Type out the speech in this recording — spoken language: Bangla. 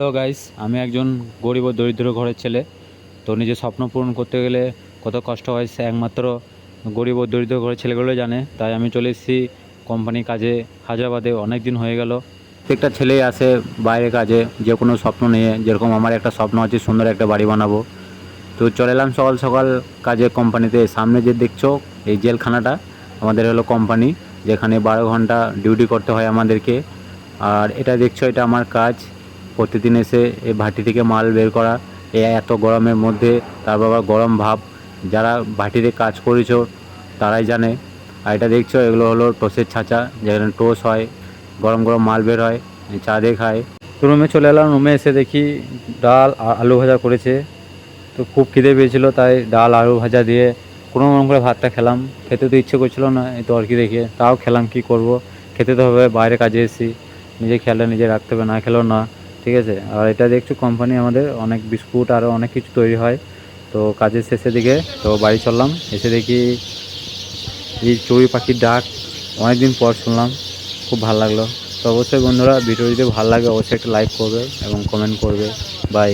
তো গাইস, আমি একজন গরিব ও দরিদ্র ঘরের ছেলে। তো নিজের স্বপ্ন পূরণ করতে গেলে কত কষ্ট হয় সে একমাত্র গরিব ও দরিদ্র ঘরের ছেলেগুলো জানে। তাই আমি চলে এসেছি কোম্পানি কাজে হায়দ্রাবাদে। অনেক দিন হয়ে গেল। প্রত্যেকটা ছেলেই আসে বাইরে কাজে যে কোনো স্বপ্ন নিয়ে। যেরকম আমার একটা স্বপ্ন আছে, সুন্দর একটা বাড়ি বানাবো। তো চলে এলাম সকাল সকাল কাজে কোম্পানিতে। সামনে যে দেখছো এই জেলখানাটা আমাদের হলো কোম্পানি, যেখানে 12 ঘন্টা ডিউটি করতে হয় আমাদেরকে। আর এটা দেখছো, এটা আমার কাজ। প্রতিদিন এসে এই ভাটি থেকে মাল বের করা, এত গরমের মধ্যে, তারপর আবার গরম ভাব। যারা ভাটিতে কাজ করেছো তারাই জানে। আর এটা দেখছো, এগুলো হলো টোসের ছাঁচা, যেখানে টোস হয়, গরম গরম মাল বের হয়, চা দিয়ে খায়। তো রুমে চলে এলাম। রুমে এসে দেখি ডাল আর আলু ভাজা করেছে। তো খুব খিদে পেয়েছিলো, তাই ডাল আলু ভাজা দিয়ে কোনো রকম করে ভাতটা খেলাম। খেতে তো ইচ্ছে করছিল না এই তরকি দেখে, তাও খেলাম। কি করব, খেতে তো হবে, বাইরে কাজে এসেছি। নিজে খেয়ালটা নিজে রাখতে হবে, না খেলেও না। ঠিক আছে। আর এটা দেখছো কোম্পানি আমাদের অনেক বিস্কুট আরও অনেক কিছু তৈরি হয়। তো কাজের শেষের দিকে তো বাড়ি চললাম। এসে দেখি এই চড়ুই পাখির ডাক অনেকদিন পর শুনলাম, খুব ভালো লাগলো। তো অবশ্যই বন্ধুরা, ভিডিও যদি ভালো লাগে অবশ্যই একটা লাইক করবে এবং কমেন্ট করবে। বাই।